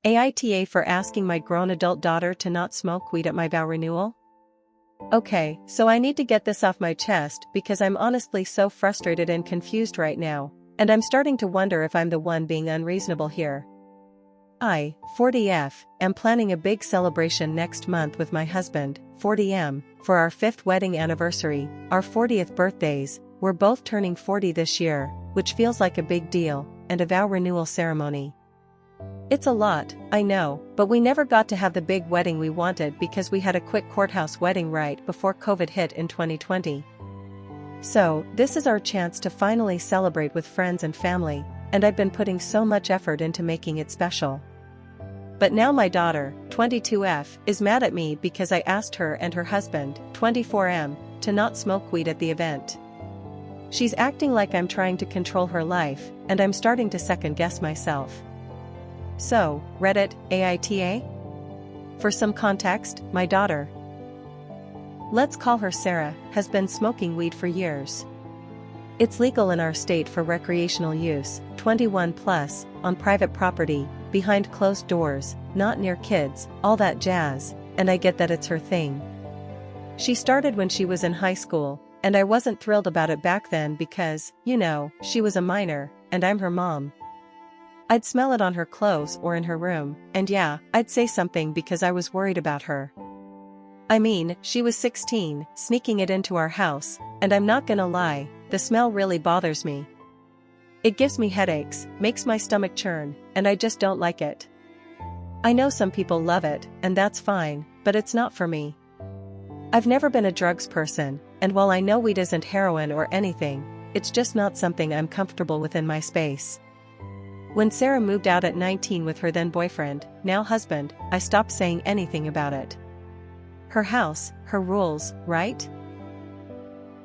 AITA for asking my grown adult daughter to not smoke weed at my vow renewal? Okay, so I need to get this off my chest because I'm honestly so frustrated and confused right now, and I'm starting to wonder if I'm the one being unreasonable here. I, 40F, am planning a big celebration next month with my husband, 40M, for our 5th wedding anniversary, our 40th birthdays. We're both turning 40 this year, which feels like a big deal, and a vow renewal ceremony. It's a lot, I know, but we never got to have the big wedding we wanted because we had a quick courthouse wedding right before COVID hit in 2020. So, this is our chance to finally celebrate with friends and family, and I've been putting so much effort into making it special. But now my daughter, 22F, is mad at me because I asked her and her husband, 24M, to not smoke weed at the event. She's acting like I'm trying to control her life, and I'm starting to second-guess myself. So, Reddit, AITA? For some context, my daughter, let's call her Sarah, has been smoking weed for years. It's legal in our state for recreational use, 21 plus, on private property, behind closed doors, not near kids, all that jazz, and I get that it's her thing. She started when she was in high school, and I wasn't thrilled about it back then because, she was a minor, and I'm her mom. I'd smell it on her clothes or in her room, and yeah, I'd say something because I was worried about her. I mean, she was 16, sneaking it into our house, and I'm not gonna lie, the smell really bothers me. It gives me headaches, makes my stomach churn, and I just don't like it. I know some people love it, and that's fine, but it's not for me. I've never been a drugs person, and while I know weed isn't heroin or anything, it's just not something I'm comfortable with in my space. When Sarah moved out at 19 with her then boyfriend, now husband, I stopped saying anything about it. Her house, her rules, right?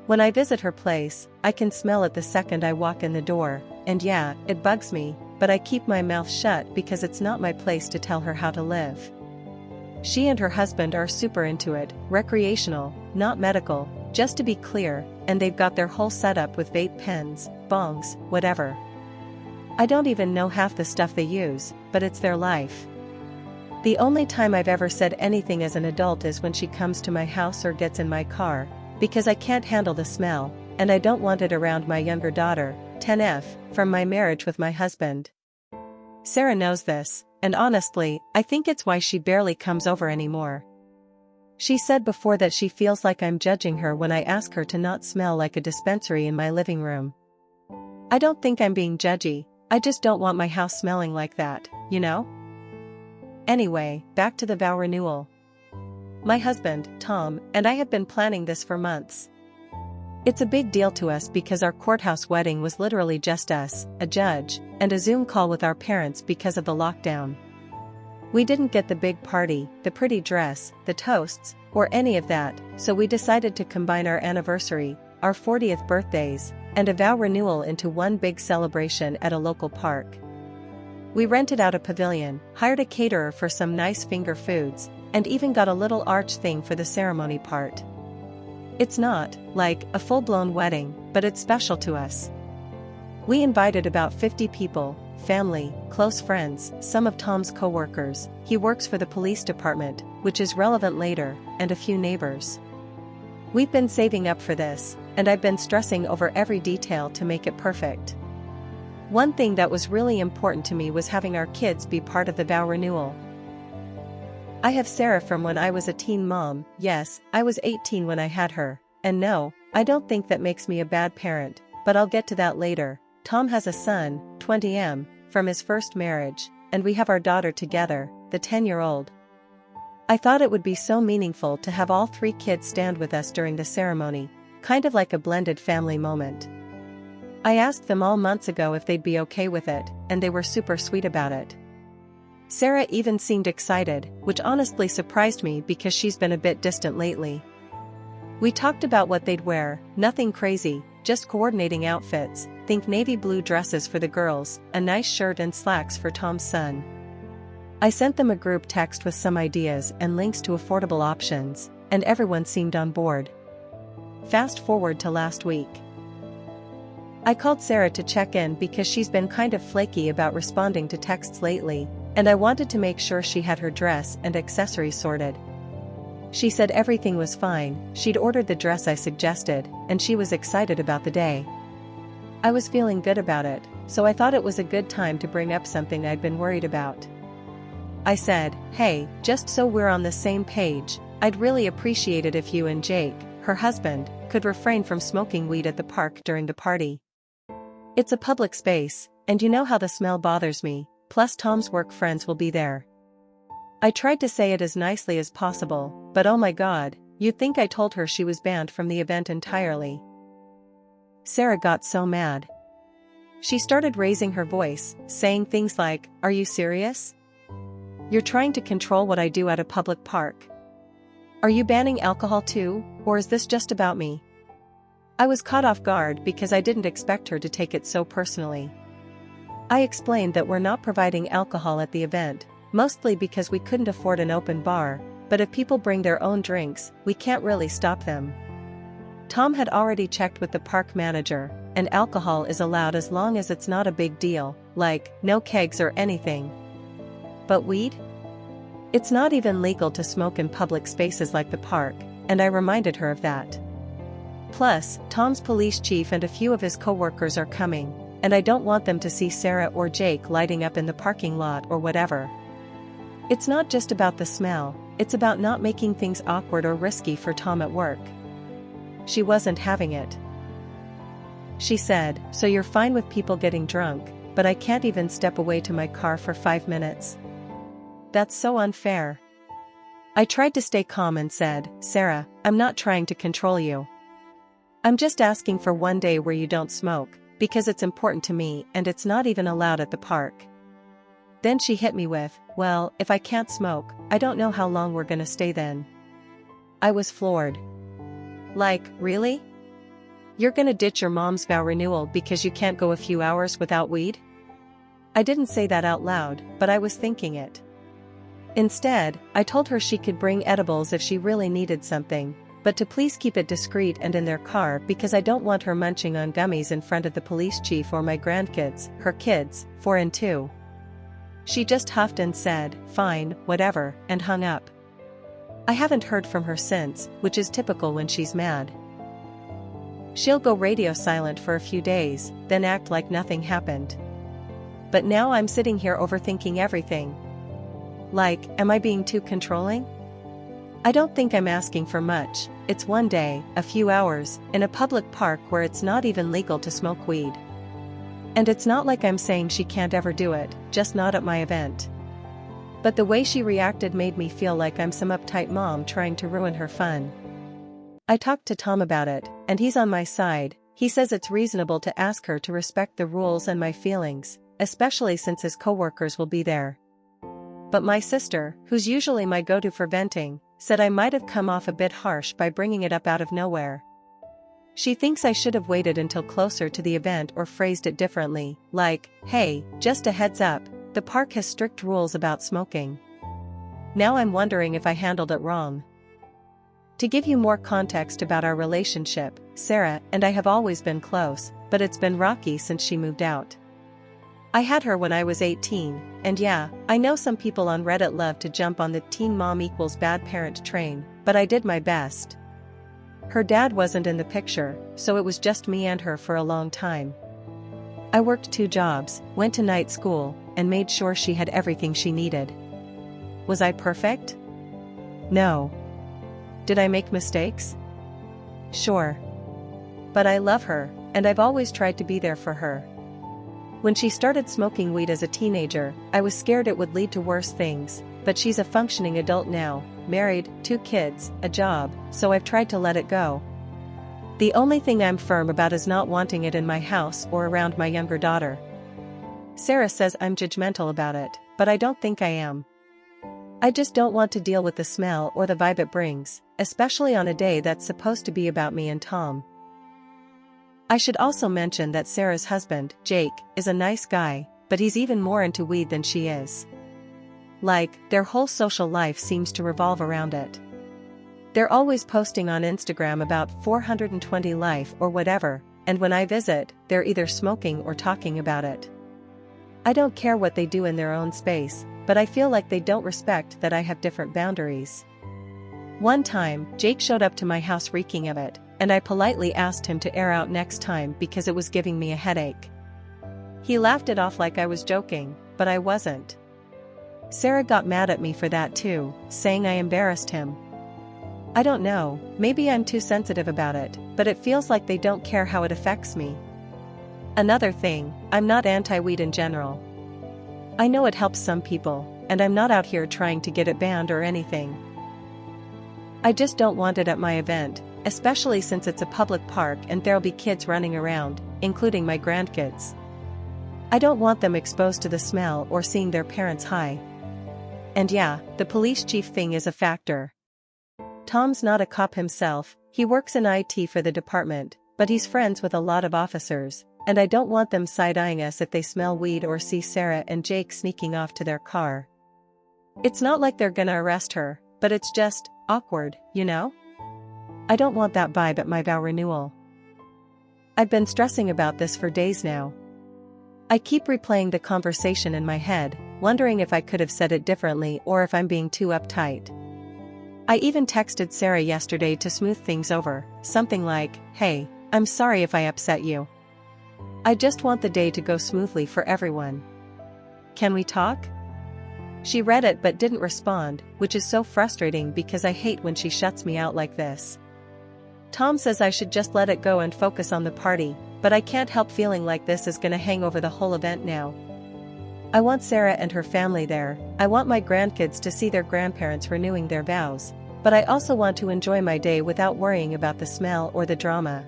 When I visit her place, I can smell it the second I walk in the door, and yeah, it bugs me, but I keep my mouth shut because it's not my place to tell her how to live. She and her husband are super into it, recreational, not medical, just to be clear, and they've got their whole setup with vape pens, bongs, whatever. I don't even know half the stuff they use, but it's their life. The only time I've ever said anything as an adult is when she comes to my house or gets in my car, because I can't handle the smell, and I don't want it around my younger daughter, 10F, from my marriage with my husband. Sarah knows this, and honestly, I think it's why she barely comes over anymore. She said before that she feels like I'm judging her when I ask her to not smell like a dispensary in my living room. I don't think I'm being judgy, I just don't want my house smelling like that, Anyway, back to the vow renewal. My husband, Tom, and I have been planning this for months. It's a big deal to us because our courthouse wedding was literally just us, a judge, and a Zoom call with our parents because of the lockdown. We didn't get the big party, the pretty dress, the toasts, or any of that, so we decided to combine our anniversary, our 40th birthdays, and a vow renewal into one big celebration at a local park. We rented out a pavilion, hired a caterer for some nice finger foods, and even got a little arch thing for the ceremony part. It's not, like, a full-blown wedding, but it's special to us. We invited about 50 people, family, close friends, some of Tom's co-workers, he works for the police department, which is relevant later, and a few neighbors. We've been saving up for this, and I've been stressing over every detail to make it perfect. One thing that was really important to me was having our kids be part of the vow renewal. I have Sarah from when I was a teen mom, yes, I was 18 when I had her, and no, I don't think that makes me a bad parent, but I'll get to that later. Tom has a son, 20M, from his first marriage, and we have our daughter together, the 10-year-old. I thought it would be so meaningful to have all 3 kids stand with us during the ceremony, kind of like a blended family moment. I asked them all months ago if they'd be okay with it, and they were super sweet about it. Sarah even seemed excited, which honestly surprised me because she's been a bit distant lately. We talked about what they'd wear, nothing crazy, just coordinating outfits, think navy blue dresses for the girls, a nice shirt and slacks for Tom's son. I sent them a group text with some ideas and links to affordable options, and everyone seemed on board. Fast forward to last week. I called Sarah to check in because she's been kind of flaky about responding to texts lately, And I wanted to make sure she had her dress and accessories sorted. She said everything was fine, she'd ordered the dress I suggested, and she was excited about the day. I was feeling good about it, so I thought it was a good time to bring up something I'd been worried about. I said, "Hey, just so we're on the same page, I'd really appreciate it if you and Jake, her husband, could refrain from smoking weed at the park during the party. It's a public space, and you know how the smell bothers me, plus Tom's work friends will be there." I tried to say it as nicely as possible, but oh my god, you'd think I told her she was banned from the event entirely. Sarah got so mad. She started raising her voice, saying things like, "Are you serious? You're trying to control what I do at a public park. Are you banning alcohol too, or is this just about me?" I was caught off guard because I didn't expect her to take it so personally. I explained that we're not providing alcohol at the event, mostly because we couldn't afford an open bar, but if people bring their own drinks, we can't really stop them. Tom had already checked with the park manager, and alcohol is allowed as long as it's not a big deal, like, no kegs or anything. But weed? It's not even legal to smoke in public spaces like the park, and I reminded her of that. Plus, Tom's police chief and a few of his co-workers are coming, and I don't want them to see Sarah or Jake lighting up in the parking lot or whatever. It's not just about the smell, it's about not making things awkward or risky for Tom at work. She wasn't having it. She said, "So you're fine with people getting drunk, but I can't even step away to my car for 5 minutes? That's so unfair." I tried to stay calm and said, "Sarah, I'm not trying to control you. I'm just asking for one day where you don't smoke, because it's important to me and it's not even allowed at the park." Then she hit me with, "Well, if I can't smoke, I don't know how long we're gonna stay then." I was floored. Like, really? You're gonna ditch your mom's vow renewal because you can't go a few hours without weed? I didn't say that out loud, but I was thinking it. Instead, I told her she could bring edibles if she really needed something, but to please keep it discreet and in their car because I don't want her munching on gummies in front of the police chief or my grandkids, her kids, 4 and 2. She just huffed and said, "Fine, whatever," and hung up. I haven't heard from her since, which is typical when she's mad. She'll go radio silent for a few days, then act like nothing happened. But now I'm sitting here overthinking everything. Like, am I being too controlling? I don't think I'm asking for much. It's one day, a few hours, in a public park where it's not even legal to smoke weed. And it's not like I'm saying she can't ever do it, just not at my event. But the way she reacted made me feel like I'm some uptight mom trying to ruin her fun. I talked to Tom about it, and he's on my side. He says it's reasonable to ask her to respect the rules and my feelings, especially since his coworkers will be there. But my sister, who's usually my go-to for venting, said I might have come off a bit harsh by bringing it up out of nowhere. She thinks I should have waited until closer to the event or phrased it differently, like, "Hey, just a heads up, the park has strict rules about smoking." Now I'm wondering if I handled it wrong. To give you more context about our relationship, Sarah and I have always been close, but it's been rocky since she moved out. I had her when I was 18, and yeah, I know some people on Reddit love to jump on the teen mom equals bad parent train, but I did my best. Her dad wasn't in the picture, so it was just me and her for a long time. I worked 2 jobs, went to night school, and made sure she had everything she needed. Was I perfect? No. Did I make mistakes? Sure. But I love her, and I've always tried to be there for her. When she started smoking weed as a teenager, I was scared it would lead to worse things, but she's a functioning adult now, married, 2 kids, a job, so I've tried to let it go. The only thing I'm firm about is not wanting it in my house or around my younger daughter. Sarah says I'm judgmental about it, but I don't think I am. I just don't want to deal with the smell or the vibe it brings, especially on a day that's supposed to be about me and Tom. I should also mention that Sarah's husband, Jake, is a nice guy, but he's even more into weed than she is. Like, their whole social life seems to revolve around it. They're always posting on Instagram about 420 life or whatever, and when I visit, they're either smoking or talking about it. I don't care what they do in their own space, but I feel like they don't respect that I have different boundaries. One time, Jake showed up to my house reeking of it, and I politely asked him to air out next time because it was giving me a headache. He laughed it off like I was joking, but I wasn't. Sarah got mad at me for that too, saying I embarrassed him. I don't know, maybe I'm too sensitive about it, but it feels like they don't care how it affects me. Another thing, I'm not anti-weed in general. I know it helps some people, and I'm not out here trying to get it banned or anything. I just don't want it at my event, especially since it's a public park and there'll be kids running around, including my grandkids. I don't want them exposed to the smell or seeing their parents high. And yeah, the police chief thing is a factor. Tom's not a cop himself, he works in IT for the department, but he's friends with a lot of officers, and I don't want them side-eyeing us if they smell weed or see Sarah and Jake sneaking off to their car. It's not like they're gonna arrest her, but it's just awkward, you know? I don't want that vibe at my vow renewal. I've been stressing about this for days now. I keep replaying the conversation in my head, wondering if I could have said it differently or if I'm being too uptight. I even texted Sarah yesterday to smooth things over, something like, "Hey, I'm sorry if I upset you. I just want the day to go smoothly for everyone. Can we talk?" She read it but didn't respond, which is so frustrating because I hate when she shuts me out like this. Tom says I should just let it go and focus on the party, but I can't help feeling like this is gonna hang over the whole event now. I want Sarah and her family there, I want my grandkids to see their grandparents renewing their vows, but I also want to enjoy my day without worrying about the smell or the drama.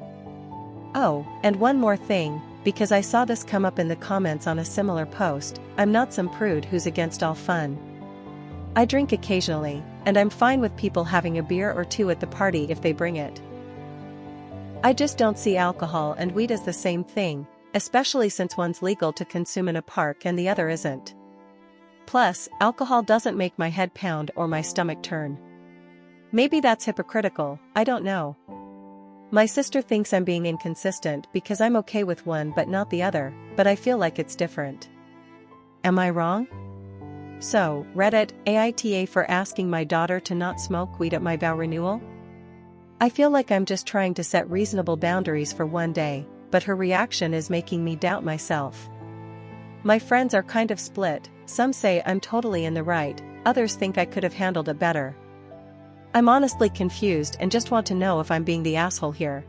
Oh, and one more thing, because I saw this come up in the comments on a similar post, I'm not some prude who's against all fun. I drink occasionally, and I'm fine with people having a beer or two at the party if they bring it. I just don't see alcohol and weed as the same thing, especially since one's legal to consume in a park and the other isn't. Plus, alcohol doesn't make my head pound or my stomach turn. Maybe that's hypocritical, I don't know. My sister thinks I'm being inconsistent because I'm okay with one but not the other, but I feel like it's different. Am I wrong? So, Reddit, aita for asking my daughter to not smoke weed at my vow renewal? I feel like I'm just trying to set reasonable boundaries for one day, but her reaction is making me doubt myself. My friends are kind of split, some say I'm totally in the right, others think I could have handled it better. I'm honestly confused and just want to know if I'm being the asshole here.